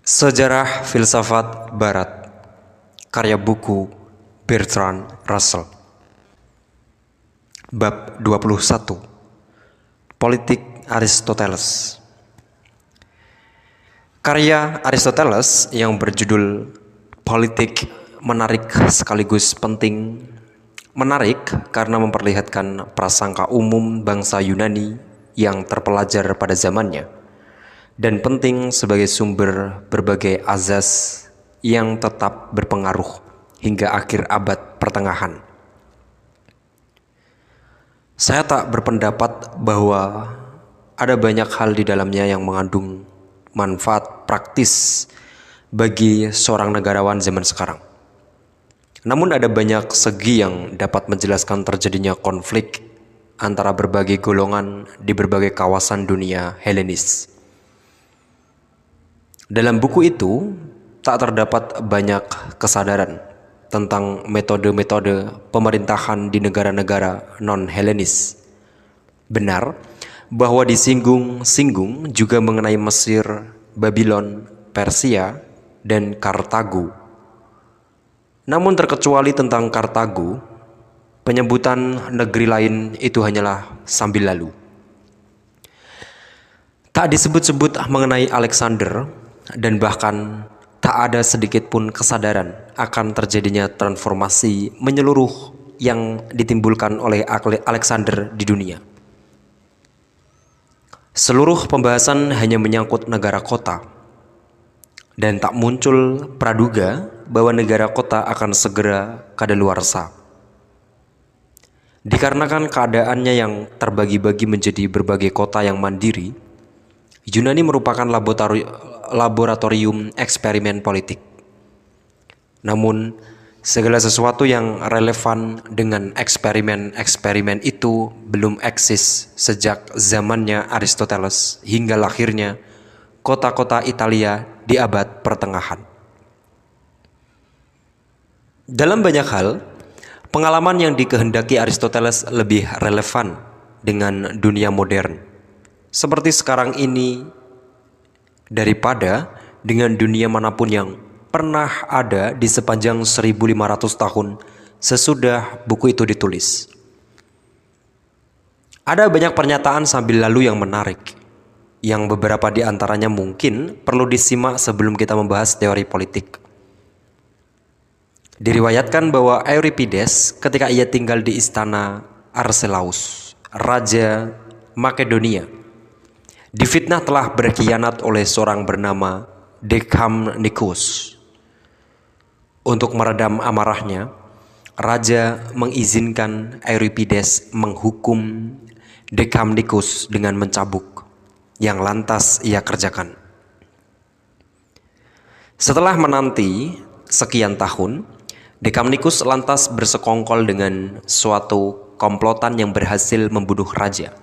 Sejarah Filsafat Barat, karya buku Bertrand Russell. Bab 21. Politik Aristoteles. Karya Aristoteles yang berjudul Politik menarik sekaligus penting. Menarik karena memperlihatkan prasangka umum bangsa Yunani yang terpelajar pada zamannya, dan penting sebagai sumber berbagai azas yang tetap berpengaruh hingga akhir abad pertengahan. Saya tak berpendapat bahwa ada banyak hal di dalamnya yang mengandung manfaat praktis bagi seorang negarawan zaman sekarang. Namun ada banyak segi yang dapat menjelaskan terjadinya konflik antara berbagai golongan di berbagai kawasan dunia Helenis. Dalam buku itu tak terdapat banyak kesadaran tentang metode-metode pemerintahan di negara-negara non-Helenis. Benar bahwa disinggung-singgung juga mengenai Mesir, Babylon, Persia, dan Kartago. Namun terkecuali tentang Kartago, penyebutan negeri lain itu hanyalah sambil lalu. Tak disebut-sebut mengenai Alexander, dan bahkan tak ada sedikit pun kesadaran akan terjadinya transformasi menyeluruh yang ditimbulkan oleh Alexander di dunia. Seluruh pembahasan hanya menyangkut negara kota, dan tak muncul praduga bahwa negara kota akan segera kadaluarsa. Dikarenakan keadaannya yang terbagi-bagi menjadi berbagai kota yang mandiri, Yunani merupakan laboratorium eksperimen politik. Namun, segala sesuatu yang relevan dengan eksperimen-eksperimen itu belum eksis sejak zamannya Aristoteles hingga lahirnya kota-kota Italia di abad pertengahan. Dalam banyak hal, pengalaman yang dikehendaki Aristoteles lebih relevan dengan dunia modern, seperti sekarang ini, daripada dengan dunia manapun yang pernah ada di sepanjang 1500 tahun sesudah buku itu ditulis. Ada banyak pernyataan sambil lalu yang menarik, yang beberapa di antaranya mungkin perlu disimak sebelum kita membahas teori politik. Diriwayatkan bahwa Euripides ketika ia tinggal di istana Archelaus, Raja Makedonia, difitnah telah berkhianat oleh seorang bernama Decamnicus. Untuk meredam amarahnya, Raja mengizinkan Euripides menghukum Decamnicus dengan mencambuk, yang lantas ia kerjakan. Setelah menanti sekian tahun, Decamnicus lantas bersekongkol dengan suatu komplotan yang berhasil membunuh raja.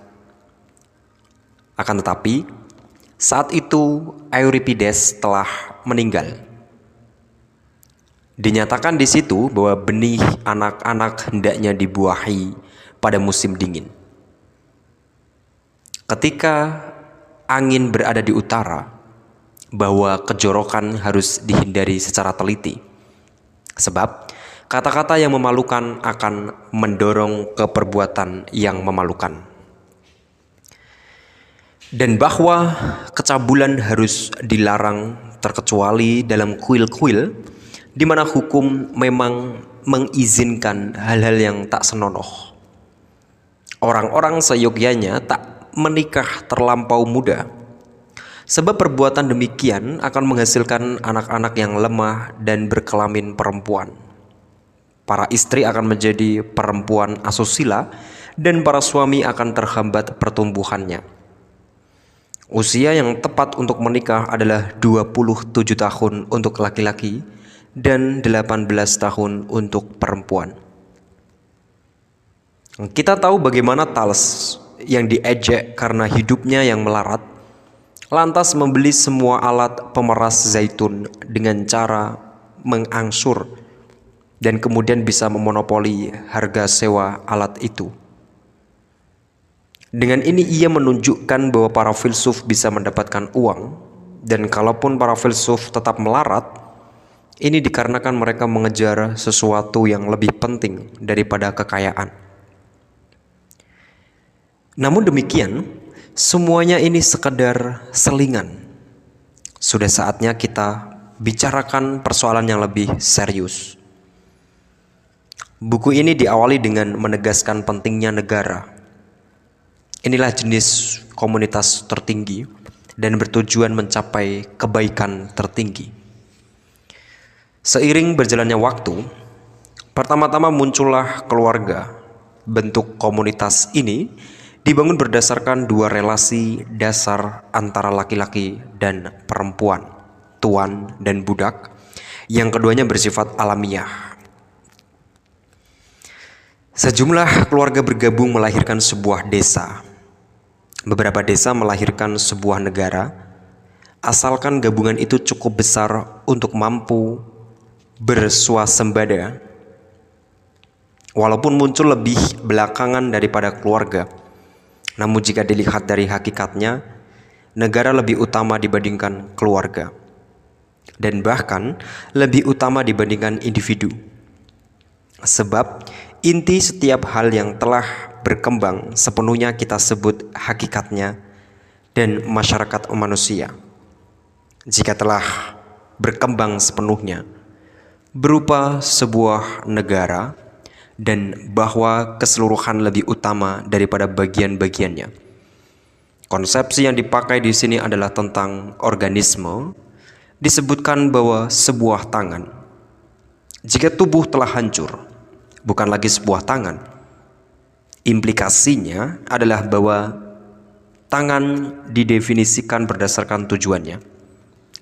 Akan tetapi, saat itu Euripides telah meninggal. Dinyatakan di situ bahwa benih anak-anak hendaknya dibuahi pada musim dingin. Ketika angin berada di utara, bahwa kejorokan harus dihindari secara teliti, sebab kata-kata yang memalukan akan mendorong ke perbuatan yang memalukan. Dan bahwa kecabulan harus dilarang terkecuali dalam kuil-kuil di mana hukum memang mengizinkan hal-hal yang tak senonoh. Orang-orang seyogyanya tak menikah terlampau muda, sebab perbuatan demikian akan menghasilkan anak-anak yang lemah dan berkelamin perempuan. Para istri akan menjadi perempuan asusila dan para suami akan terhambat pertumbuhannya. Usia yang tepat untuk menikah adalah 27 tahun untuk laki-laki dan 18 tahun untuk perempuan. Kita tahu bagaimana Thales yang diejek karena hidupnya yang melarat, lantas membeli semua alat pemeras zaitun dengan cara mengangsur dan kemudian bisa memonopoli harga sewa alat itu. Dengan ini ia menunjukkan bahwa para filsuf bisa mendapatkan uang dan kalaupun para filsuf tetap melarat, ini dikarenakan mereka mengejar sesuatu yang lebih penting daripada kekayaan. Namun demikian, semuanya ini sekedar selingan. Sudah saatnya kita bicarakan persoalan yang lebih serius. Buku ini diawali dengan menegaskan pentingnya negara. Inilah jenis komunitas tertinggi dan bertujuan mencapai kebaikan tertinggi. Seiring berjalannya waktu, pertama-tama muncullah keluarga. Bentuk komunitas ini dibangun berdasarkan dua relasi dasar antara laki-laki dan perempuan, tuan dan budak, yang keduanya bersifat alamiah. Sejumlah keluarga bergabung melahirkan sebuah desa. Beberapa desa melahirkan sebuah negara, asalkan gabungan itu cukup besar untuk mampu bersuasembada. Walaupun muncul lebih belakangan daripada keluarga, namun jika dilihat dari hakikatnya, negara lebih utama dibandingkan keluarga, dan bahkan lebih utama dibandingkan individu. Sebab inti setiap hal yang telah berkembang sepenuhnya kita sebut hakikatnya dan masyarakat manusia. Jika telah berkembang sepenuhnya berupa sebuah negara dan bahwa keseluruhan lebih utama daripada bagian-bagiannya. Konsepsi yang dipakai di sini adalah tentang organisme. Disebutkan bahwa sebuah tangan, jika tubuh telah hancur, bukan lagi sebuah tangan. Implikasinya adalah bahwa tangan didefinisikan berdasarkan tujuannya,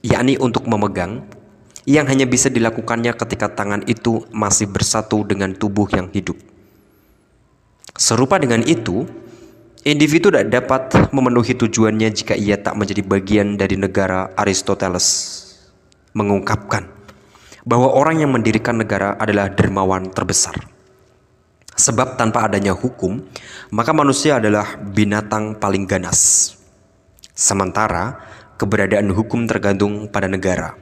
yakni untuk memegang, yang hanya bisa dilakukannya ketika tangan itu masih bersatu dengan tubuh yang hidup. Serupa dengan itu, individu tidak dapat memenuhi tujuannya jika ia tak menjadi bagian dari negara. Aristoteles mengungkapkan bahwa orang yang mendirikan negara adalah dermawan terbesar. Sebab tanpa adanya hukum, maka manusia adalah binatang paling ganas. Sementara keberadaan hukum tergantung pada negara.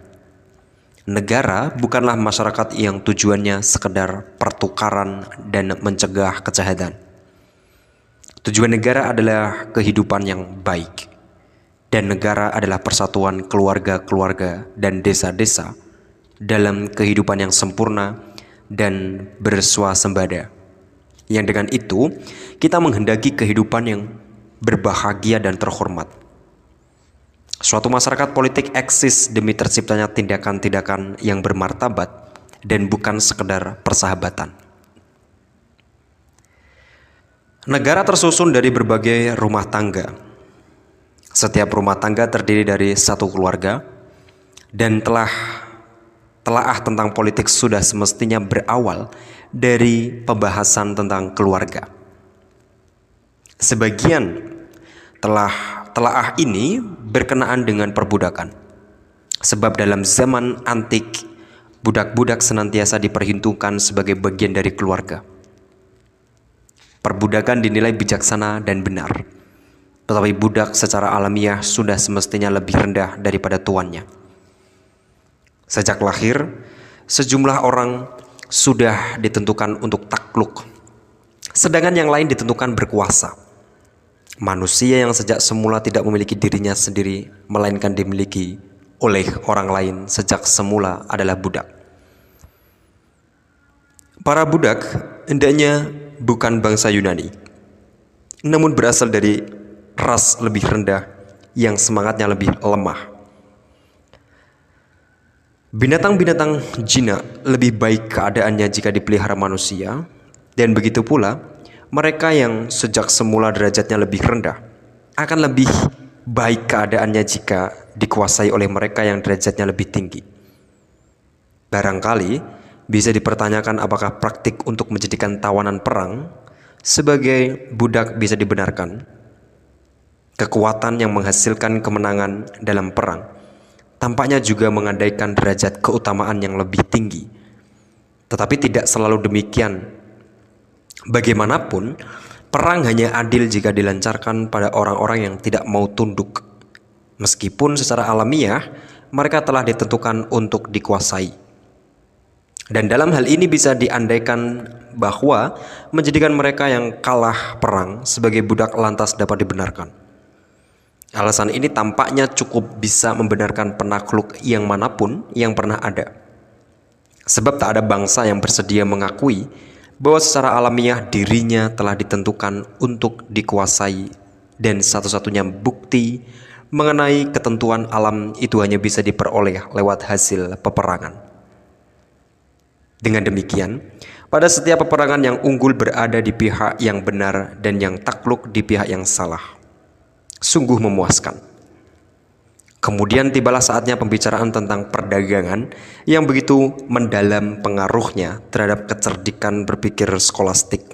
Negara bukanlah masyarakat yang tujuannya sekedar pertukaran dan mencegah kejahatan. Tujuan negara adalah kehidupan yang baik. Dan negara adalah persatuan keluarga-keluarga dan desa-desa dalam kehidupan yang sempurna dan bersuasembada. Yang dengan itu, kita menghendaki kehidupan yang berbahagia dan terhormat. Suatu masyarakat politik eksis demi terciptanya tindakan-tindakan yang bermartabat dan bukan sekedar persahabatan. Negara tersusun dari berbagai rumah tangga. Setiap rumah tangga terdiri dari satu keluarga, dan telaah tentang politik sudah semestinya berawal dari pembahasan tentang keluarga. Sebagian telaah ini berkenaan dengan perbudakan. Sebab dalam zaman antik, budak-budak senantiasa diperhitungkan sebagai bagian dari keluarga. Perbudakan dinilai bijaksana dan benar. Tetapi budak secara alamiah sudah semestinya lebih rendah daripada tuannya. Sejak lahir, sejumlah orang sudah ditentukan untuk takluk, sedangkan yang lain ditentukan berkuasa. Manusia yang sejak semula tidak memiliki dirinya sendiri, melainkan dimiliki oleh orang lain sejak semula adalah budak. Para budak hendaknya bukan bangsa Yunani, namun berasal dari ras lebih rendah yang semangatnya lebih lemah. Binatang-binatang jinak lebih baik keadaannya jika dipelihara manusia, dan begitu pula mereka yang sejak semula derajatnya lebih rendah akan lebih baik keadaannya jika dikuasai oleh mereka yang derajatnya lebih tinggi. Barangkali bisa dipertanyakan apakah praktik untuk menjadikan tawanan perang sebagai budak bisa dibenarkan. Kekuatan yang menghasilkan kemenangan dalam perang tampaknya juga mengandaikan derajat keutamaan yang lebih tinggi. Tetapi tidak selalu demikian. Bagaimanapun, perang hanya adil jika dilancarkan pada orang-orang yang tidak mau tunduk. meskipun secara alamiah mereka telah ditentukan untuk dikuasai. Dan dalam hal ini bisa diandaikan bahwa menjadikan mereka yang kalah perang sebagai budak lantas dapat dibenarkan. Alasan ini tampaknya cukup bisa membenarkan penakluk yang manapun yang pernah ada. Sebab tak ada bangsa yang bersedia mengakui bahwa secara alamiah dirinya telah ditentukan untuk dikuasai, dan satu-satunya bukti mengenai ketentuan alam itu hanya bisa diperoleh lewat hasil peperangan. Dengan demikian, pada setiap peperangan yang unggul berada di pihak yang benar dan yang takluk di pihak yang salah. Sungguh memuaskan. Kemudian tibalah saatnya pembicaraan tentang perdagangan yang begitu mendalam pengaruhnya terhadap kecerdikan berpikir skolastik.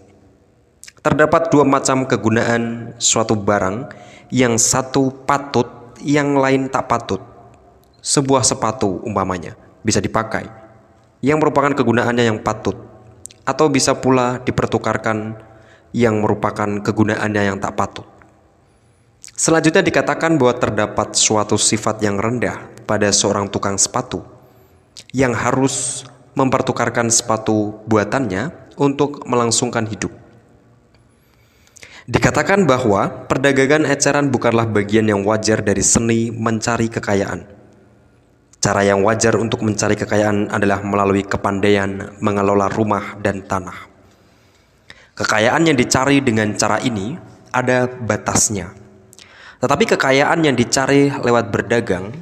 Terdapat dua macam kegunaan suatu barang, yang satu patut, yang lain tak patut. Sebuah sepatu umpamanya bisa dipakai, yang merupakan kegunaannya yang patut, atau bisa pula dipertukarkan yang merupakan kegunaannya yang tak patut. Selanjutnya dikatakan bahwa terdapat suatu sifat yang rendah pada seorang tukang sepatu yang harus mempertukarkan sepatu buatannya untuk melangsungkan hidup. Dikatakan bahwa perdagangan eceran bukanlah bagian yang wajar dari seni mencari kekayaan. Cara yang wajar untuk mencari kekayaan adalah melalui kepandaian mengelola rumah dan tanah. Kekayaan yang dicari dengan cara ini ada batasnya. Tetapi kekayaan yang dicari lewat berdagang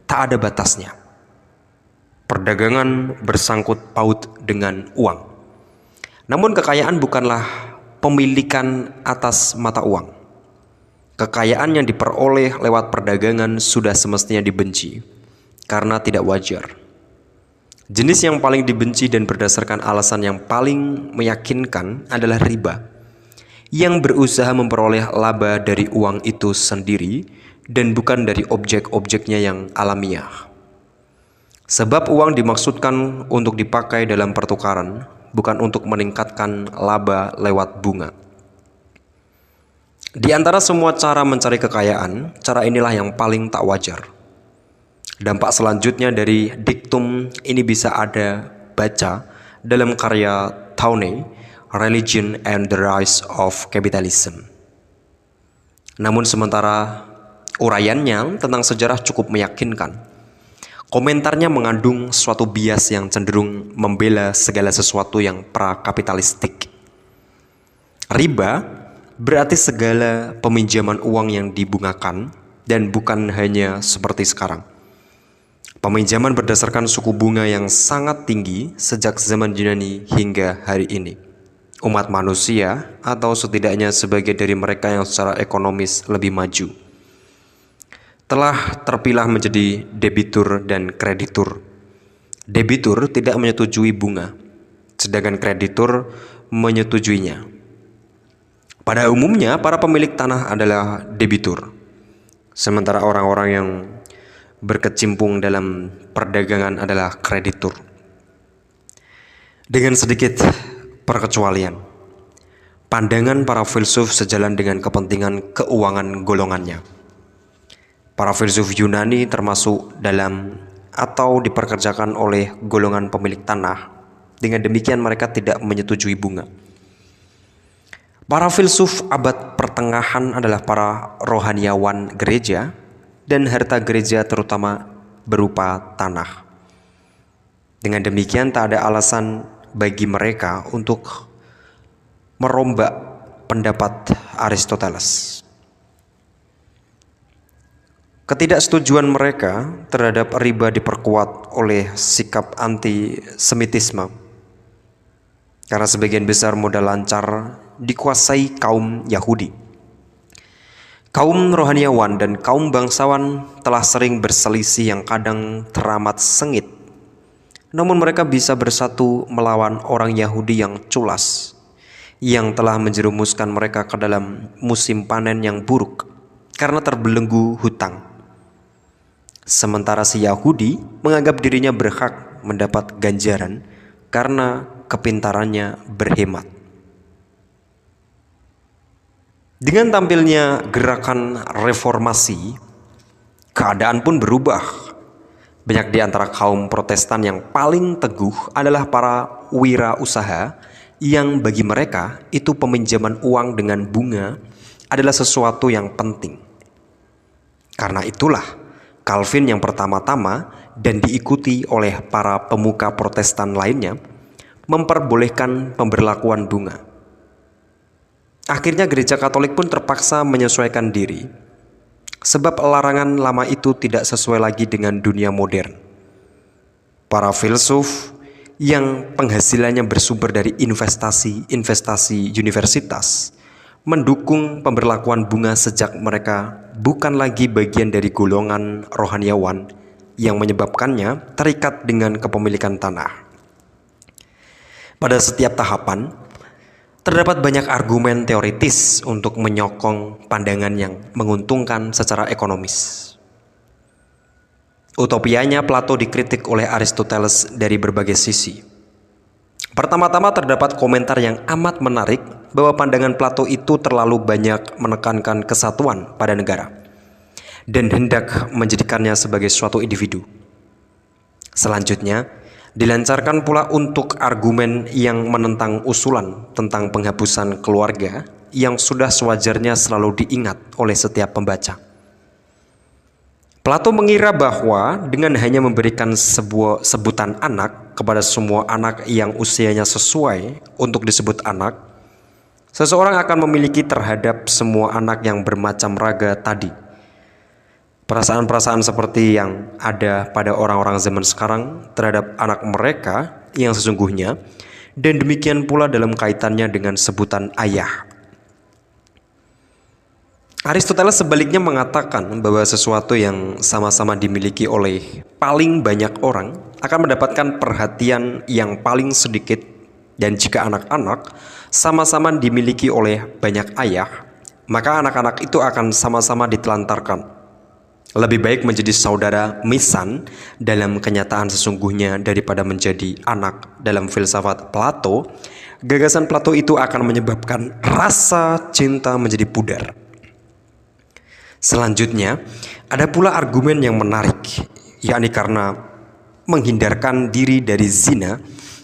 tak ada batasnya. Perdagangan bersangkut paut dengan uang. Namun kekayaan bukanlah pemilikan atas mata uang. Kekayaan yang diperoleh lewat perdagangan sudah semestinya dibenci karena tidak wajar. Jenis yang paling dibenci dan berdasarkan alasan yang paling meyakinkan adalah riba, yang berusaha memperoleh laba dari uang itu sendiri dan bukan dari objek-objeknya yang alamiah. Sebab uang dimaksudkan untuk dipakai dalam pertukaran, bukan untuk meningkatkan laba lewat bunga. Di antara semua cara mencari kekayaan, cara inilah yang paling tak wajar. Dampak selanjutnya dari diktum ini bisa ada baca dalam karya Tawney, Religion and the Rise of Capitalism. Namun sementara uraiannya tentang sejarah cukup meyakinkan, komentarnya mengandung suatu bias yang cenderung membela segala sesuatu yang pra-kapitalistik. Riba berarti segala peminjaman uang yang dibungakan dan bukan hanya seperti sekarang. Peminjaman berdasarkan suku bunga yang sangat tinggi sejak zaman Yunani hingga hari ini. Umat manusia, atau setidaknya sebagian dari mereka yang secara ekonomis lebih maju, telah terpilah menjadi debitur dan kreditur. Debitur tidak menyetujui bunga, sedangkan kreditur menyetujuinya. Pada umumnya, para pemilik tanah adalah debitur, sementara orang-orang yang berkecimpung dalam perdagangan adalah kreditur. Dengan sedikit perkecualian, pandangan para filsuf sejalan dengan kepentingan keuangan golongannya. Para filsuf Yunani termasuk dalam atau diperkerjakan oleh golongan pemilik tanah. Dengan demikian mereka tidak menyetujui bunga. Para filsuf abad pertengahan adalah para rohaniawan gereja, dan harta gereja terutama berupa tanah. Dengan demikian tak ada alasan bagi mereka untuk merombak pendapat Aristoteles. Ketidaksetujuan mereka terhadap riba diperkuat oleh sikap anti-semitisme, karena sebagian besar modal lancar dikuasai kaum Yahudi. Kaum rohaniawan dan kaum bangsawan telah sering berselisih yang kadang teramat sengit. Namun mereka bisa bersatu melawan orang Yahudi yang culas, yang telah menjerumuskan mereka ke dalam musim panen yang buruk karena terbelenggu hutang. Sementara si Yahudi menganggap dirinya berhak mendapat ganjaran karena kepintarannya berhemat. Dengan tampilnya gerakan reformasi, Keadaan pun berubah. Banyak di antara kaum Protestan yang paling teguh adalah para wirausaha yang bagi mereka itu peminjaman uang dengan bunga adalah sesuatu yang penting. Karena itulah Calvin yang pertama-tama dan diikuti oleh para pemuka Protestan lainnya memperbolehkan pemberlakuan bunga. Akhirnya gereja Katolik pun terpaksa menyesuaikan diri, sebab larangan lama itu tidak sesuai lagi dengan dunia modern. Para filsuf yang penghasilannya bersumber dari investasi universitas mendukung pemberlakuan bunga sejak mereka bukan lagi bagian dari golongan rohaniawan yang menyebabkannya terikat dengan kepemilikan tanah. Pada setiap tahapan, terdapat banyak argumen teoritis untuk menyokong pandangan yang menguntungkan secara ekonomis. Utopianya Plato dikritik oleh Aristoteles dari berbagai sisi. Pertama-tama terdapat komentar yang amat menarik bahwa pandangan Plato itu terlalu banyak menekankan kesatuan pada negara dan hendak menjadikannya sebagai suatu individu. Selanjutnya, dilancarkan pula untuk argumen yang menentang usulan tentang penghapusan keluarga yang sudah sewajarnya selalu diingat oleh setiap pembaca. Plato mengira bahwa dengan hanya memberikan sebuah sebutan anak kepada semua anak yang usianya sesuai untuk disebut anak, seseorang akan memiliki terhadap semua anak yang bermacam raga tadi perasaan-perasaan seperti yang ada pada orang-orang zaman sekarang terhadap anak mereka yang sesungguhnya, dan demikian pula dalam kaitannya dengan sebutan ayah. Aristoteles sebaliknya mengatakan bahwa sesuatu yang sama-sama dimiliki oleh paling banyak orang akan mendapatkan perhatian yang paling sedikit, dan jika anak-anak sama-sama dimiliki oleh banyak ayah, maka anak-anak itu akan sama-sama ditelantarkan. Lebih baik menjadi saudara misan dalam kenyataan sesungguhnya daripada menjadi anak dalam filsafat Plato. Gagasan Plato itu akan menyebabkan rasa cinta menjadi pudar. Selanjutnya, ada pula argumen yang menarik, yakni karena menghindarkan diri dari zina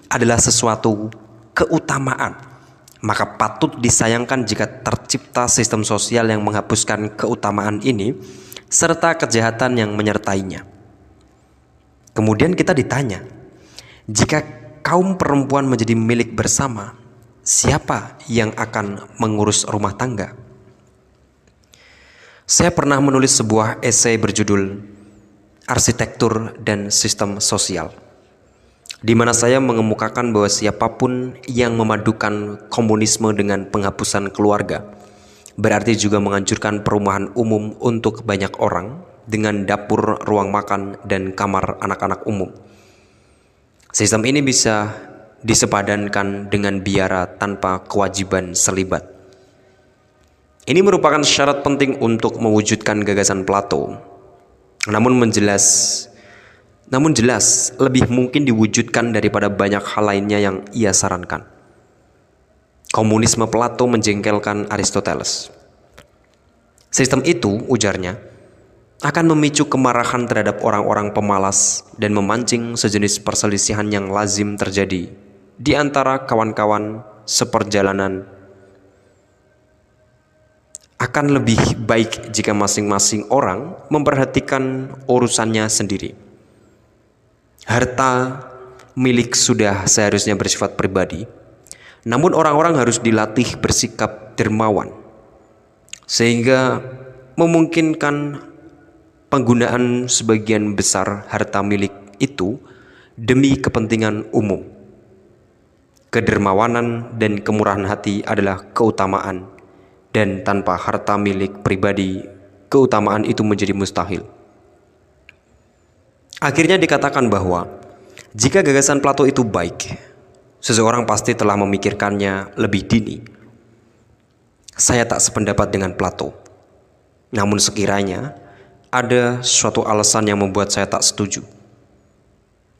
adalah sesuatu keutamaan, maka patut disayangkan jika tercipta sistem sosial yang menghapuskan keutamaan ini serta kejahatan yang menyertainya. Kemudian kita ditanya, jika kaum perempuan menjadi milik bersama, siapa yang akan mengurus rumah tangga? Saya pernah menulis sebuah esai berjudul Arsitektur dan Sistem Sosial, di mana saya mengemukakan bahwa siapapun yang memadukan komunisme dengan penghapusan keluarga berarti juga menghancurkan perumahan umum untuk banyak orang dengan dapur, ruang makan, dan kamar anak-anak umum. Sistem ini bisa disepadankan dengan biara tanpa kewajiban selibat. Ini merupakan syarat penting untuk mewujudkan gagasan Plato. Namun jelas lebih mungkin diwujudkan daripada banyak hal lainnya yang ia sarankan. Komunisme Plato menjengkelkan Aristoteles. Sistem itu, ujarnya, akan memicu kemarahan terhadap orang-orang pemalas dan memancing sejenis perselisihan yang lazim terjadi di antara kawan-kawan seperjalanan. Akan lebih baik jika masing-masing orang memperhatikan urusannya sendiri. Harta milik sudah seharusnya bersifat pribadi, namun orang-orang harus dilatih bersikap dermawan, sehingga memungkinkan penggunaan sebagian besar harta milik itu demi kepentingan umum. Kedermawanan dan kemurahan hati adalah keutamaan, dan tanpa harta milik pribadi, keutamaan itu menjadi mustahil. Akhirnya dikatakan bahwa jika gagasan Plato itu baik, seseorang pasti telah memikirkannya lebih dini. Saya tak sependapat dengan Plato. Namun sekiranya ada suatu alasan yang membuat saya tak setuju.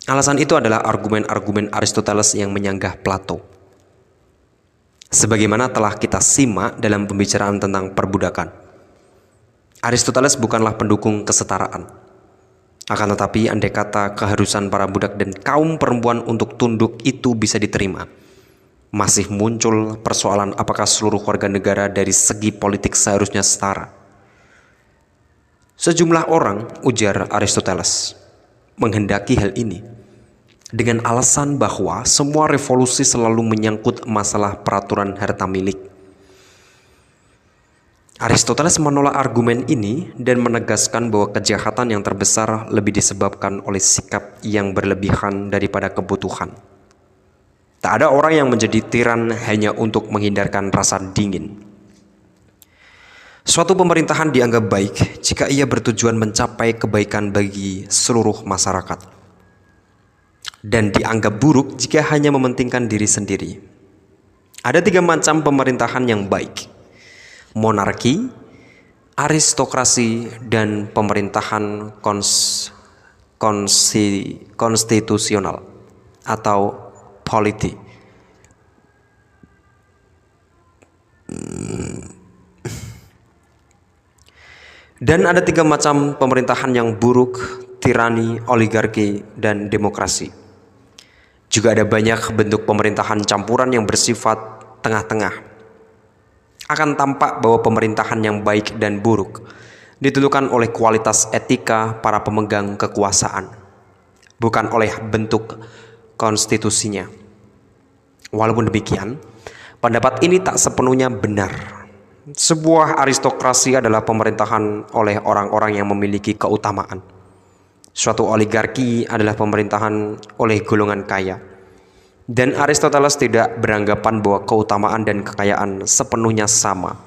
Alasan itu adalah argumen-argumen Aristoteles yang menyanggah Plato. Sebagaimana telah kita simak dalam pembicaraan tentang perbudakan. Aristoteles bukanlah pendukung kesetaraan. Akan tetapi andai kata keharusan para budak dan kaum perempuan untuk tunduk itu bisa diterima, masih muncul persoalan apakah seluruh warga negara dari segi politik seharusnya setara. Sejumlah orang, ujar Aristoteles, menghendaki hal ini dengan alasan bahwa semua revolusi selalu menyangkut masalah peraturan harta milik. Aristoteles menolak argumen ini dan menegaskan bahwa kejahatan yang terbesar lebih disebabkan oleh sikap yang berlebihan daripada kebutuhan. Tak ada orang yang menjadi tiran hanya untuk menghindarkan rasa dingin. Suatu pemerintahan dianggap baik jika ia bertujuan mencapai kebaikan bagi seluruh masyarakat, dan dianggap buruk jika hanya mementingkan diri sendiri. Ada 3 macam pemerintahan yang baik: monarki, aristokrasi, dan pemerintahan konstitusional atau politi. Dan ada 3 macam pemerintahan yang buruk: tirani, oligarki, dan demokrasi. Juga ada banyak bentuk pemerintahan campuran yang bersifat tengah-tengah. Akan tampak bahwa pemerintahan yang baik dan buruk ditentukan oleh kualitas etika para pemegang kekuasaan, bukan oleh bentuk konstitusinya. Walaupun demikian, pendapat ini tak sepenuhnya benar. Sebuah aristokrasi adalah pemerintahan oleh orang-orang yang memiliki keutamaan. Suatu oligarki adalah pemerintahan oleh golongan kaya. Dan Aristoteles tidak beranggapan bahwa keutamaan dan kekayaan sepenuhnya sama.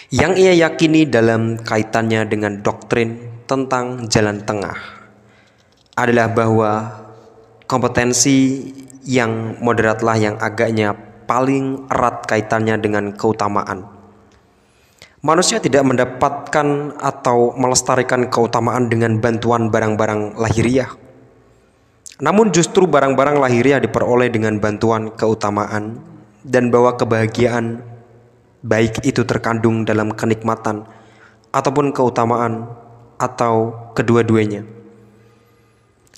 Yang ia yakini dalam kaitannya dengan doktrin tentang jalan tengah adalah bahwa kompetensi yang moderatlah yang agaknya paling erat kaitannya dengan keutamaan. Manusia tidak mendapatkan atau melestarikan keutamaan dengan bantuan barang-barang lahiriah. Namun justru barang-barang lahiriah diperoleh dengan bantuan keutamaan, dan bahwa kebahagiaan baik itu terkandung dalam kenikmatan ataupun keutamaan atau kedua-duanya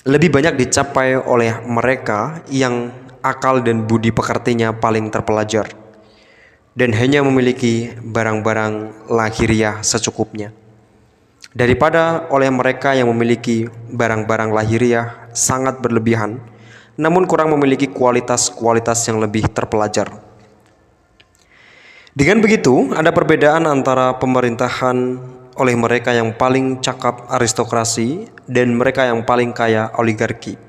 lebih banyak dicapai oleh mereka yang akal dan budi pekertinya paling terpelajar dan hanya memiliki barang-barang lahiriah secukupnya, daripada oleh mereka yang memiliki barang-barang lahiriah sangat berlebihan namun kurang memiliki kualitas-kualitas yang lebih terpelajar. Dengan begitu, ada perbedaan antara pemerintahan oleh mereka yang paling cakap aristokrasi dan mereka yang paling kaya oligarki.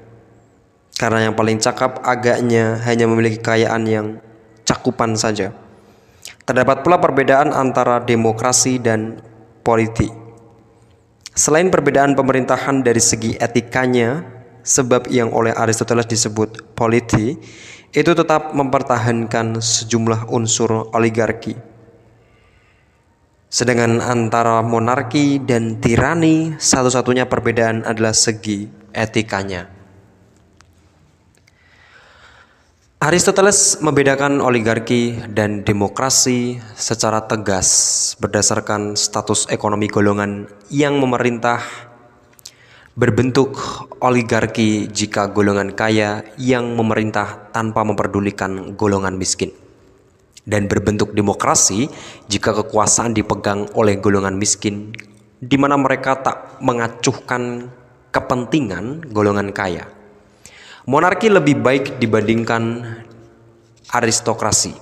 Karena yang paling cakap agaknya hanya memiliki kekayaan yang cakupan saja. Terdapat pula perbedaan antara demokrasi dan politik. Selain perbedaan pemerintahan dari segi etikanya, sebab yang oleh Aristoteles disebut politi itu tetap mempertahankan sejumlah unsur oligarki. Sedangkan antara monarki dan tirani, satu-satunya perbedaan adalah segi etikanya. Aristoteles membedakan oligarki dan demokrasi secara tegas berdasarkan status ekonomi golongan yang memerintah. Berbentuk oligarki jika golongan kaya yang memerintah tanpa memperdulikan golongan miskin, dan berbentuk demokrasi jika kekuasaan dipegang oleh golongan miskin, di mana mereka tak mengacuhkan kepentingan golongan kaya. Monarki lebih baik dibandingkan aristokrasi,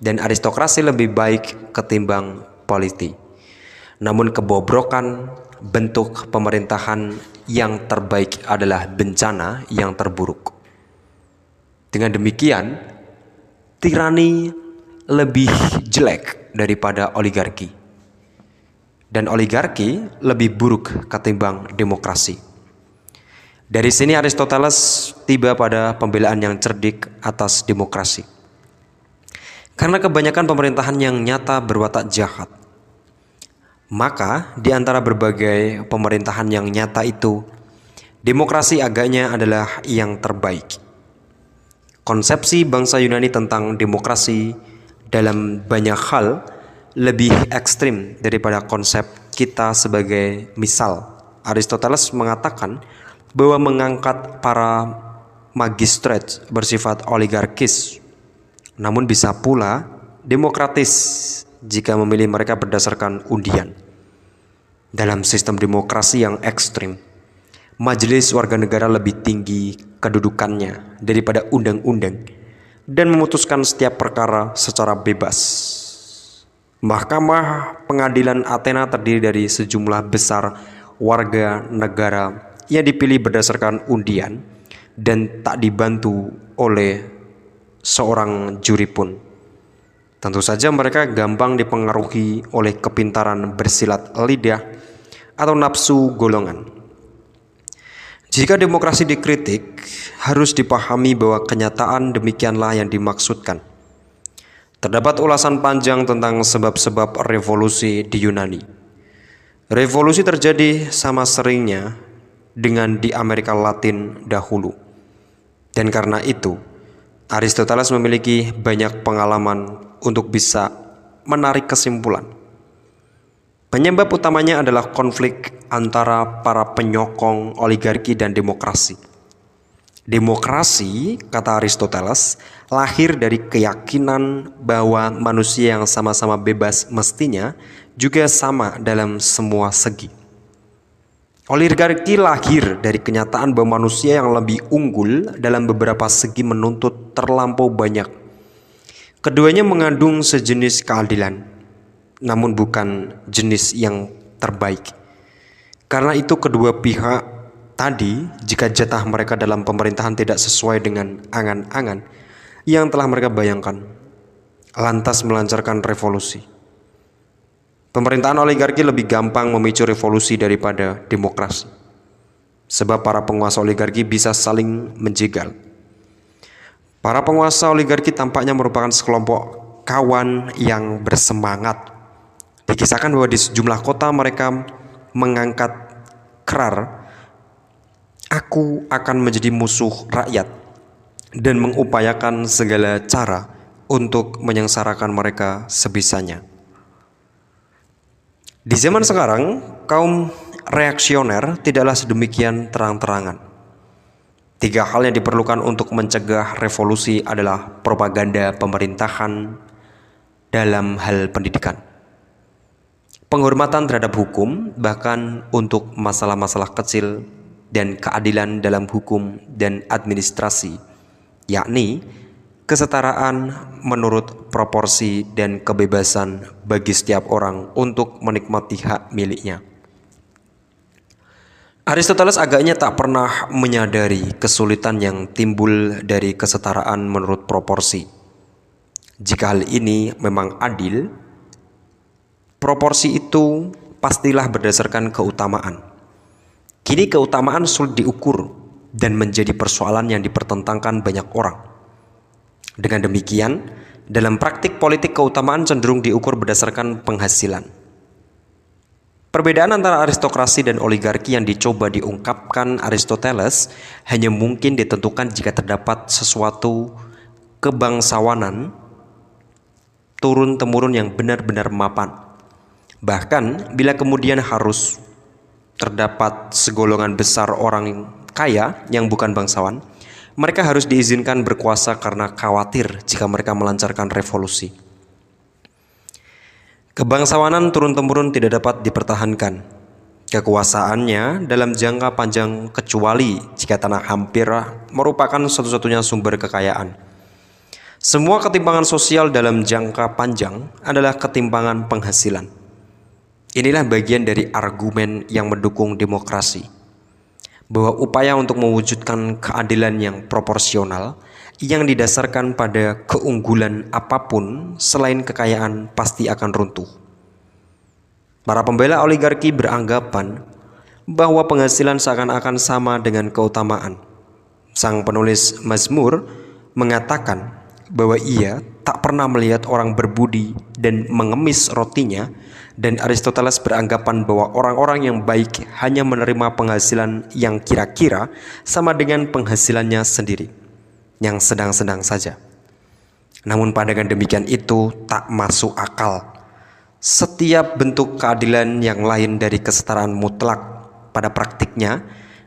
dan aristokrasi lebih baik ketimbang politi. Namun kebobrokan bentuk pemerintahan yang terbaik adalah bencana yang terburuk. Dengan demikian, tirani lebih jelek daripada oligarki, dan oligarki lebih buruk ketimbang demokrasi. Dari sini Aristoteles tiba pada pembelaan yang cerdik atas demokrasi. Karena kebanyakan pemerintahan yang nyata berwatak jahat, maka di antara berbagai pemerintahan yang nyata itu, demokrasi agaknya adalah yang terbaik. Konsepsi bangsa Yunani tentang demokrasi dalam banyak hal lebih ekstrim daripada konsep kita sebagai misal. Aristoteles mengatakan bahwa mengangkat para magistrat bersifat oligarkis, namun bisa pula demokratis jika memilih mereka berdasarkan undian. Dalam sistem demokrasi yang ekstrim, majelis warga negara lebih tinggi kedudukannya daripada undang-undang dan memutuskan setiap perkara secara bebas. Mahkamah Pengadilan Athena terdiri dari sejumlah besar warga negara yang dipilih berdasarkan undian dan tak dibantu oleh seorang juri pun. Tentu saja mereka gampang dipengaruhi oleh kepintaran bersilat lidah atau nafsu golongan. Jika demokrasi dikritik, harus dipahami bahwa kenyataan demikianlah yang dimaksudkan. Terdapat ulasan panjang tentang sebab-sebab revolusi di Yunani. Revolusi terjadi sama seringnya dengan di Amerika Latin dahulu. Dan karena itu, Aristoteles memiliki banyak pengalaman untuk bisa menarik kesimpulan. Penyebab utamanya adalah konflik antara para penyokong oligarki dan demokrasi. Demokrasi, kata Aristoteles, lahir dari keyakinan bahwa manusia yang sama-sama bebas mestinya juga sama dalam semua segi. Oligarki lahir dari kenyataan bahwa manusia yang lebih unggul dalam beberapa segi menuntut terlampau banyak. Keduanya mengandung sejenis keadilan, namun bukan jenis yang terbaik. Karena itu kedua pihak tadi, jika jatah mereka dalam pemerintahan tidak sesuai dengan angan-angan yang telah mereka bayangkan, lantas melancarkan revolusi. Pemerintahan oligarki lebih gampang memicu revolusi daripada demokrasi, sebab para penguasa oligarki bisa saling menjegal. Para penguasa oligarki tampaknya merupakan sekelompok kawan yang bersemangat. Dikisahkan bahwa di sejumlah kota mereka mengangkat kerar, "Aku akan menjadi musuh rakyat," dan mengupayakan segala cara untuk menyengsarakan mereka sebisanya. Di zaman sekarang, kaum reaksioner tidaklah sedemikian terang-terangan. 3 hal yang diperlukan untuk mencegah revolusi adalah propaganda pemerintahan dalam hal pendidikan, penghormatan terhadap hukum, bahkan untuk masalah-masalah kecil, dan keadilan dalam hukum dan administrasi, yakni kesetaraan menurut proporsi dan kebebasan bagi setiap orang untuk menikmati hak miliknya. Aristoteles agaknya tak pernah menyadari kesulitan yang timbul dari kesetaraan menurut proporsi. Jika hal ini memang adil, proporsi itu pastilah berdasarkan keutamaan. Kini keutamaan sulit diukur dan menjadi persoalan yang dipertentangkan banyak orang. Dengan demikian, dalam praktik politik keutamaan cenderung diukur berdasarkan penghasilan. Perbedaan antara aristokrasi dan oligarki yang dicoba diungkapkan Aristoteles hanya mungkin ditentukan jika terdapat sesuatu kebangsawanan turun-temurun yang benar-benar mapan. Bahkan bila kemudian harus terdapat segolongan besar orang kaya yang bukan bangsawan, mereka harus diizinkan berkuasa karena khawatir jika mereka melancarkan revolusi. Kebangsawanan turun-temurun tidak dapat dipertahankan kekuasaannya dalam jangka panjang kecuali jika tanah hampir merupakan satu-satunya sumber kekayaan. Semua ketimpangan sosial dalam jangka panjang adalah ketimpangan penghasilan. Inilah bagian dari argumen yang mendukung demokrasi, bahwa upaya untuk mewujudkan keadilan yang proporsional yang didasarkan pada keunggulan apapun selain kekayaan pasti akan runtuh. Para pembela oligarki beranggapan bahwa penghasilan seakan-akan sama dengan keutamaan. Sang penulis Mazmur mengatakan bahwa ia tak pernah melihat orang berbudi dan mengemis rotinya, dan Aristoteles beranggapan bahwa orang-orang yang baik hanya menerima penghasilan yang kira-kira sama dengan penghasilannya sendiri, yang sedang-sedang saja. Namun pandangan demikian itu tak masuk akal, Setiap bentuk keadilan yang lain dari kesetaraan mutlak pada praktiknya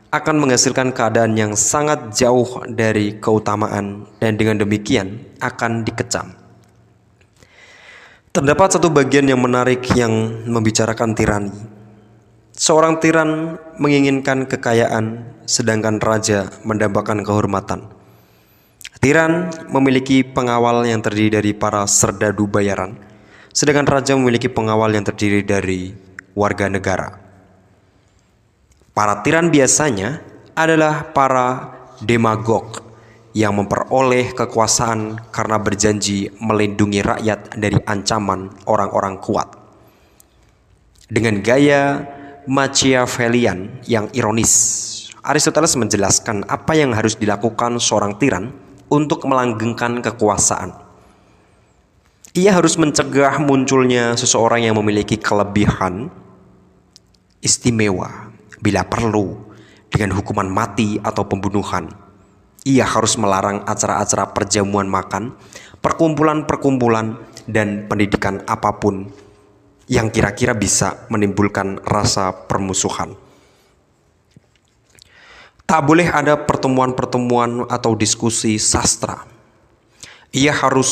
akan menghasilkan keadaan yang sangat jauh dari keutamaan dan dengan demikian akan dikecam. Terdapat satu bagian yang menarik yang membicarakan tirani. Seorang tiran menginginkan kekayaan, sedangkan raja mendambakan kehormatan. Tiran memiliki pengawal yang terdiri dari para serdadu bayaran, sedangkan raja memiliki pengawal yang terdiri dari warga negara. Para tiran biasanya adalah para demagog yang memperoleh kekuasaan karena berjanji melindungi rakyat dari ancaman orang-orang kuat. Dengan gaya Machiavellian yang ironis, Aristoteles menjelaskan apa yang harus dilakukan seorang tiran untuk melanggengkan kekuasaan. Ia harus mencegah munculnya seseorang yang memiliki kelebihan istimewa, bila perlu dengan hukuman mati atau pembunuhan. Ia harus melarang acara-acara perjamuan makan, perkumpulan-perkumpulan, dan pendidikan apapun yang kira-kira bisa menimbulkan rasa permusuhan. Tak boleh ada pertemuan-pertemuan atau diskusi sastra. Ia harus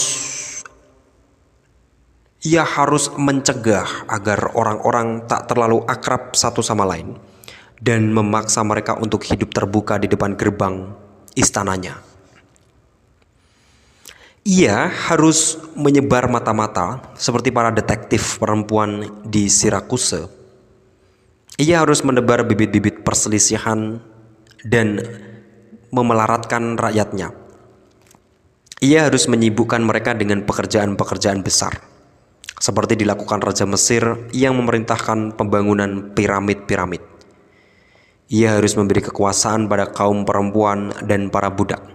mencegah agar orang-orang tak terlalu akrab satu sama lain dan memaksa mereka untuk hidup terbuka di depan gerbang istananya. Ia harus menyebar mata-mata seperti para detektif perempuan di Sirakuse. Ia harus menebar bibit-bibit perselisihan dan memelaratkan rakyatnya. Ia harus menyibukkan mereka dengan pekerjaan-pekerjaan besar, seperti dilakukan Raja Mesir yang memerintahkan pembangunan piramid-piramid. Ia harus memberi kekuasaan pada kaum perempuan dan para budak,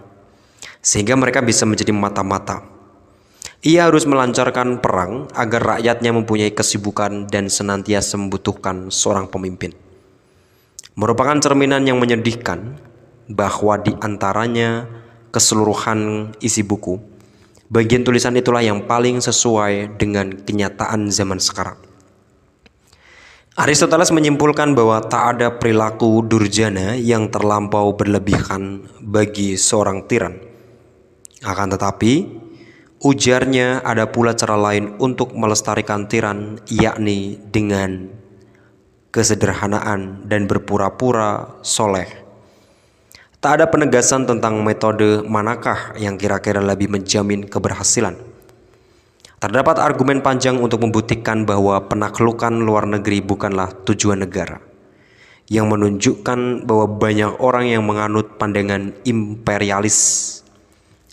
sehingga mereka bisa menjadi mata-mata. Ia harus melancarkan perang agar rakyatnya mempunyai kesibukan dan senantiasa membutuhkan seorang pemimpin. Merupakan cerminan yang menyedihkan bahwa di antaranya keseluruhan isi buku, bagian tulisan itulah yang paling sesuai dengan kenyataan zaman sekarang. Aristoteles menyimpulkan bahwa tak ada perilaku durjana yang terlampau berlebihan bagi seorang tiran. Akan tetapi, ujarnya ada pula cara lain untuk melestarikan tiran, yakni dengan kesederhanaan dan berpura-pura soleh. Tak ada penegasan tentang metode manakah yang kira-kira lebih menjamin keberhasilan. Terdapat argumen panjang untuk membuktikan bahwa penaklukan luar negeri bukanlah tujuan negara, yang menunjukkan bahwa banyak orang yang menganut pandangan imperialis.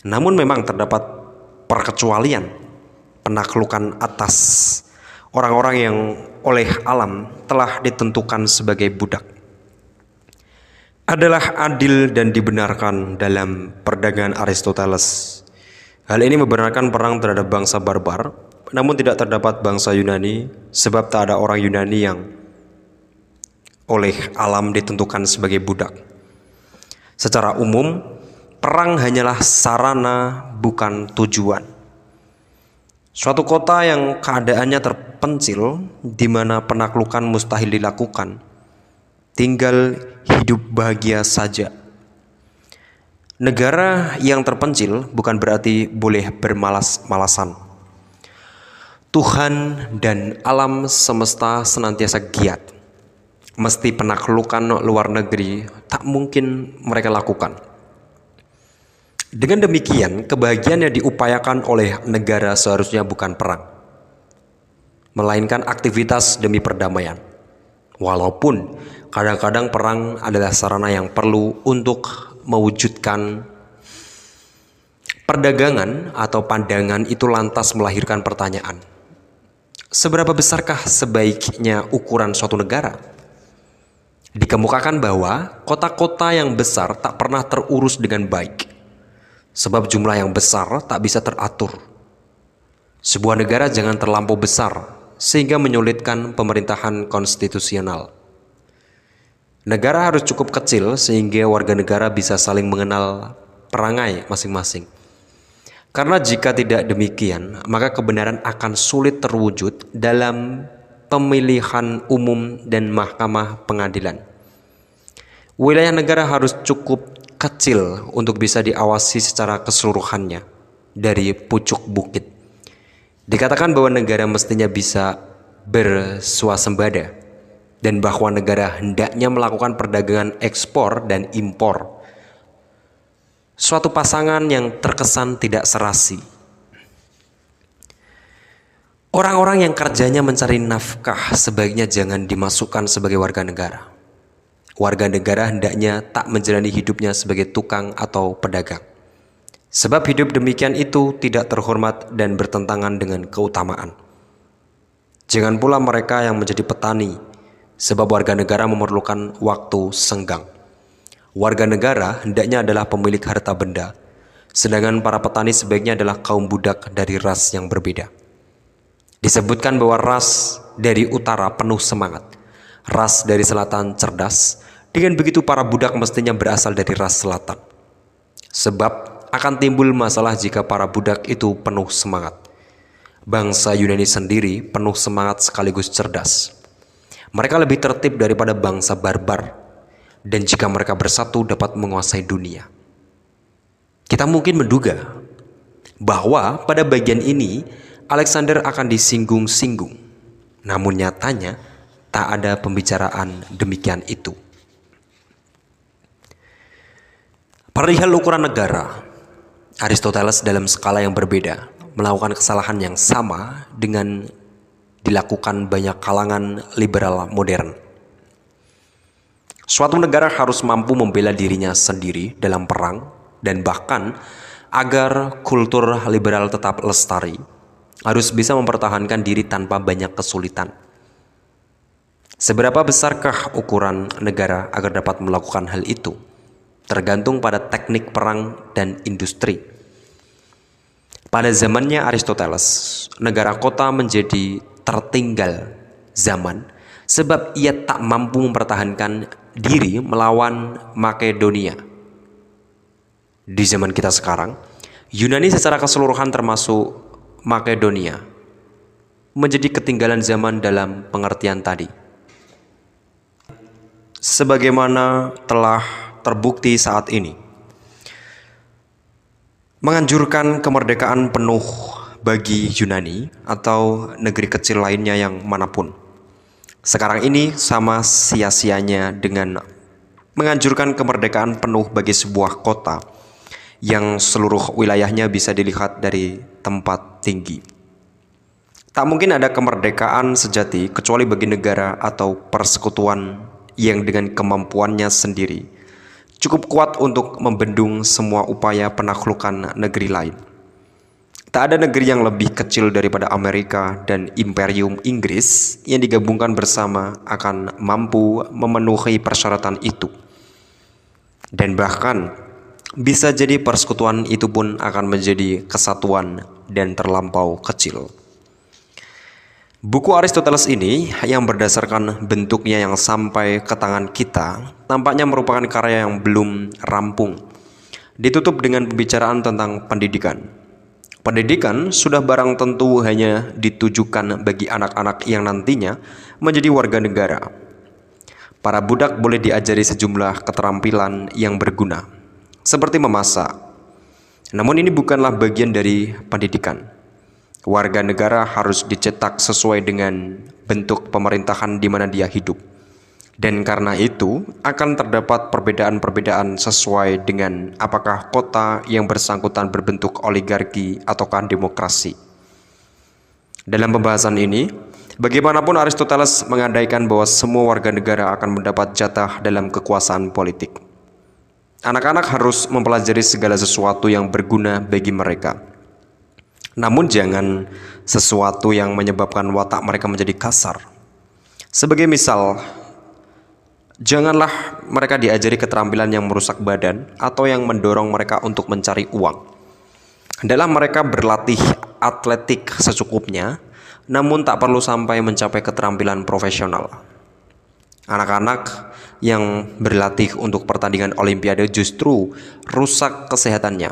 Namun memang terdapat perkecualian penaklukan atas orang-orang yang oleh alam telah ditentukan sebagai budak. Adalah adil dan dibenarkan dalam perdagangan Aristoteles. Hal ini membenarkan perang terhadap bangsa barbar, namun tidak terdapat bangsa Yunani, sebab tak ada orang Yunani yang oleh alam ditentukan sebagai budak. Secara umum, perang hanyalah sarana, bukan tujuan. Suatu kota yang keadaannya terpencil, di mana penaklukan mustahil dilakukan, tinggal hidup bahagia saja. Negara yang terpencil bukan berarti boleh bermalas-malasan. Tuhan dan alam semesta senantiasa giat. Mesti penaklukan luar negeri tak mungkin mereka lakukan. Dengan demikian, kebahagiaan yang diupayakan oleh negara seharusnya bukan perang, melainkan aktivitas demi perdamaian. Walaupun kadang-kadang perang adalah sarana yang perlu untuk mewujudkan perdagangan atau pandangan, itu lantas melahirkan pertanyaan. Seberapa besarkah sebaiknya ukuran suatu negara? Dikemukakan bahwa kota-kota yang besar tak pernah terurus dengan baik, sebab jumlah yang besar tak bisa teratur. Sebuah negara jangan terlampau besar sehingga menyulitkan pemerintahan konstitusional. Negara harus cukup kecil sehingga warga negara bisa saling mengenal perangai masing-masing. Karena jika tidak demikian, maka kebenaran akan sulit terwujud dalam pemilihan umum dan mahkamah pengadilan. Wilayah negara harus cukup kecil untuk bisa diawasi secara keseluruhannya dari pucuk bukit. Dikatakan bahwa negara mestinya bisa bersuasembada dan bahwa negara hendaknya melakukan perdagangan ekspor dan impor. Suatu pasangan yang terkesan tidak serasi. Orang-orang yang kerjanya mencari nafkah sebaiknya jangan dimasukkan sebagai warga negara. Warga negara hendaknya tak menjalani hidupnya sebagai tukang atau pedagang. Sebab hidup demikian itu tidak terhormat dan bertentangan dengan keutamaan. Jangan pula mereka yang menjadi petani, sebab warga negara memerlukan waktu senggang. Warga negara hendaknya adalah pemilik harta benda, sedangkan para petani sebaiknya adalah kaum budak dari ras yang berbeda. Disebutkan bahwa ras dari utara penuh semangat, ras dari selatan cerdas, dengan begitu para budak mestinya berasal dari ras selatan. Sebab akan timbul masalah jika para budak itu penuh semangat. Bangsa Yunani sendiri penuh semangat sekaligus cerdas. Mereka lebih tertib daripada bangsa barbar, dan jika mereka bersatu dapat menguasai dunia. Kita mungkin menduga bahwa pada bagian ini Alexander akan disinggung-singgung, namun nyatanya tak ada pembicaraan demikian itu. Perihal ukuran negara, Aristoteles dalam skala yang berbeda melakukan kesalahan yang sama dengan dilakukan banyak kalangan liberal modern. Suatu negara harus mampu membela dirinya sendiri dalam perang, dan bahkan agar kultur liberal tetap lestari, harus bisa mempertahankan diri tanpa banyak kesulitan. Seberapa besarkah ukuran negara agar dapat melakukan hal itu? Tergantung pada teknik perang dan industri. Pada zamannya Aristoteles, negara kota menjadi tertinggal zaman sebab ia tak mampu mempertahankan diri melawan Makedonia. Di zaman kita sekarang, Yunani secara keseluruhan termasuk Makedonia menjadi ketinggalan zaman dalam pengertian tadi. Sebagaimana telah terbukti saat ini, menganjurkan kemerdekaan penuh bagi Yunani atau negeri kecil lainnya yang manapun. Sekarang ini sama sia-sianya dengan menganjurkan kemerdekaan penuh bagi sebuah kota yang seluruh wilayahnya bisa dilihat dari tempat tinggi. Tak mungkin ada kemerdekaan sejati kecuali bagi negara atau persekutuan yang dengan kemampuannya sendiri cukup kuat untuk membendung semua upaya penaklukan negeri lain. Tak ada negeri yang lebih kecil daripada Amerika dan Imperium Inggris yang digabungkan bersama akan mampu memenuhi persyaratan itu. Dan bahkan bisa jadi persekutuan itu pun akan menjadi kesatuan dan terlampau kecil. Buku Aristoteles ini yang berdasarkan bentuknya yang sampai ke tangan kita tampaknya merupakan karya yang belum rampung. Ditutup dengan pembicaraan tentang pendidikan. Pendidikan sudah barang tentu hanya ditujukan bagi anak-anak yang nantinya menjadi warga negara. Para budak boleh diajari sejumlah keterampilan yang berguna, seperti memasak. Namun ini bukanlah bagian dari pendidikan. Warga negara harus dicetak sesuai dengan bentuk pemerintahan di mana dia hidup. Dan karena itu akan terdapat perbedaan-perbedaan sesuai dengan apakah kota yang bersangkutan berbentuk oligarki ataukah demokrasi. Dalam pembahasan ini, bagaimanapun Aristoteles mengandaikan bahwa semua warga negara akan mendapat jatah dalam kekuasaan politik. Anak-anak harus mempelajari segala sesuatu yang berguna bagi mereka. Namun jangan sesuatu yang menyebabkan watak mereka menjadi kasar. Sebagai misal, janganlah mereka diajari keterampilan yang merusak badan atau yang mendorong mereka untuk mencari uang. Hendaklah mereka berlatih atletik secukupnya, namun tak perlu sampai mencapai keterampilan profesional. Anak-anak yang berlatih untuk pertandingan olimpiade justru rusak kesehatannya.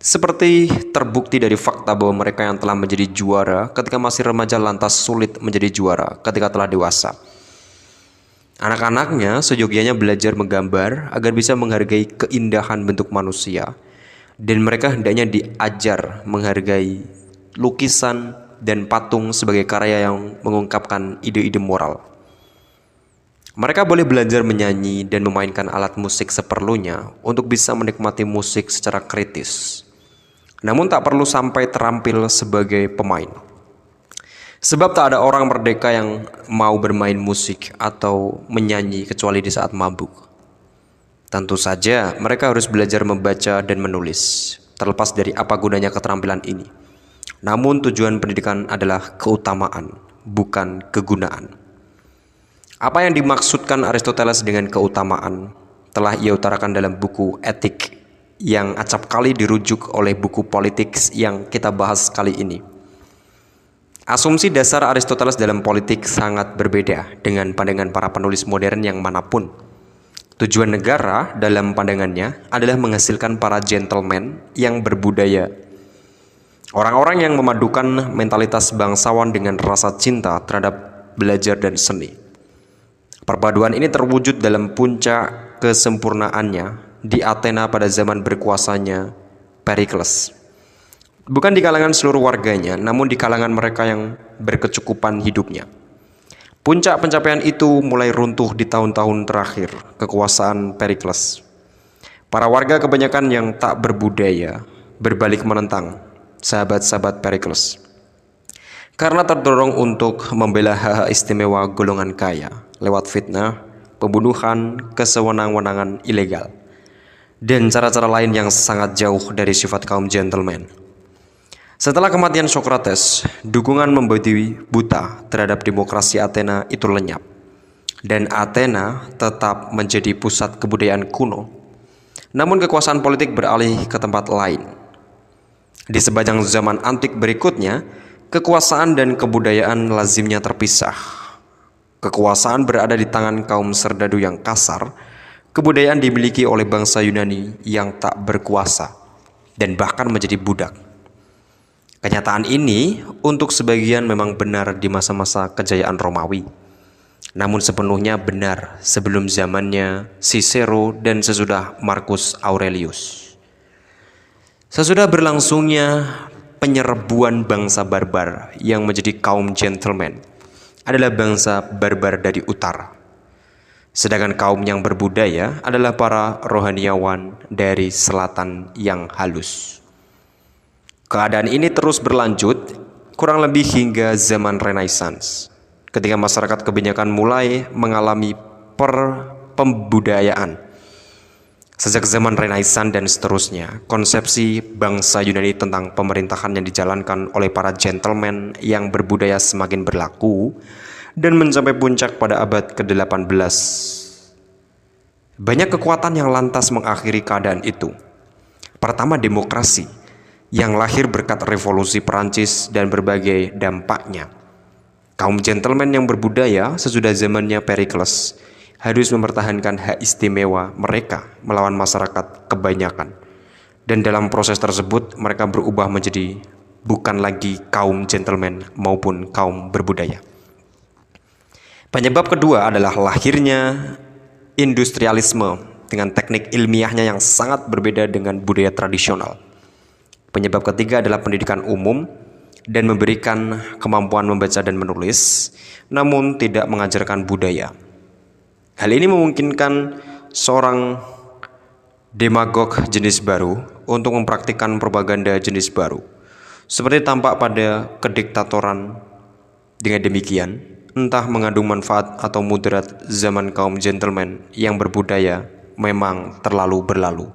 Seperti terbukti dari fakta bahwa mereka yang telah menjadi juara ketika masih remaja lantas sulit menjadi juara ketika telah dewasa. Anak-anaknya seyogianya belajar menggambar agar bisa menghargai keindahan bentuk manusia, dan mereka hendaknya diajar menghargai lukisan dan patung sebagai karya yang mengungkapkan ide-ide moral. Mereka boleh belajar menyanyi dan memainkan alat musik seperlunya untuk bisa menikmati musik secara kritis, namun tak perlu sampai terampil sebagai pemain. Sebab tak ada orang merdeka yang mau bermain musik atau menyanyi kecuali di saat mabuk. Tentu saja mereka harus belajar membaca dan menulis, terlepas dari apa gunanya keterampilan ini. Namun tujuan pendidikan adalah keutamaan, bukan kegunaan. Apa yang dimaksudkan Aristoteles dengan keutamaan telah ia utarakan dalam buku Etik yang acap kali dirujuk oleh buku Politik yang kita bahas kali ini. Asumsi dasar Aristoteles dalam politik sangat berbeda dengan pandangan para penulis modern yang manapun. Tujuan negara dalam pandangannya adalah menghasilkan para gentleman yang berbudaya. Orang-orang yang memadukan mentalitas bangsawan dengan rasa cinta terhadap belajar dan seni. Perpaduan ini terwujud dalam puncak kesempurnaannya di Athena pada zaman berkuasanya Pericles. Bukan di kalangan seluruh warganya, namun di kalangan mereka yang berkecukupan hidupnya. Puncak pencapaian itu mulai runtuh di tahun-tahun terakhir kekuasaan Pericles. Para warga kebanyakan yang tak berbudaya berbalik menentang sahabat-sahabat Pericles, karena terdorong untuk membela hak istimewa golongan kaya lewat fitnah, pembunuhan, kesewenang-wenangan ilegal, dan cara-cara lain yang sangat jauh dari sifat kaum gentleman. Setelah kematian Socrates, dukungan membabi buta terhadap demokrasi Athena itu lenyap, dan Athena tetap menjadi pusat kebudayaan kuno. Namun kekuasaan politik beralih ke tempat lain. Di sepanjang zaman antik berikutnya, kekuasaan dan kebudayaan lazimnya terpisah. Kekuasaan berada di tangan kaum serdadu yang kasar, kebudayaan dimiliki oleh bangsa Yunani yang tak berkuasa dan bahkan menjadi budak. Kenyataan ini untuk sebagian memang benar di masa-masa kejayaan Romawi, namun sepenuhnya benar sebelum zamannya Cicero dan sesudah Marcus Aurelius. Sesudah berlangsungnya penyerbuan bangsa barbar yang menjadi kaum gentleman adalah bangsa barbar dari utara. Sedangkan kaum yang berbudaya adalah para rohaniawan dari selatan yang halus. Keadaan ini terus berlanjut kurang lebih hingga zaman Renaissance, ketika masyarakat kebanyakan mulai mengalami pembudayaan. Sejak zaman Renaissance dan seterusnya, konsepsi bangsa Yunani tentang pemerintahan yang dijalankan oleh para gentleman yang berbudaya semakin berlaku dan mencapai puncak pada abad ke-18. Banyak kekuatan yang lantas mengakhiri keadaan itu. Pertama, demokrasi yang lahir berkat revolusi Perancis dan berbagai dampaknya. Kaum gentleman yang berbudaya sesudah zamannya Pericles harus mempertahankan hak istimewa mereka melawan masyarakat kebanyakan. Dan dalam proses tersebut mereka berubah menjadi bukan lagi kaum gentleman maupun kaum berbudaya. Penyebab kedua adalah lahirnya industrialisme dengan teknik ilmiahnya yang sangat berbeda dengan budaya tradisional. Penyebab ketiga adalah pendidikan umum dan memberikan kemampuan membaca dan menulis, namun tidak mengajarkan budaya. Hal ini memungkinkan seorang demagog jenis baru untuk mempraktikkan propaganda jenis baru, seperti tampak pada kediktatoran. Dengan demikian, entah mengandung manfaat atau mudarat, zaman kaum gentleman yang berbudaya memang terlalu berlalu.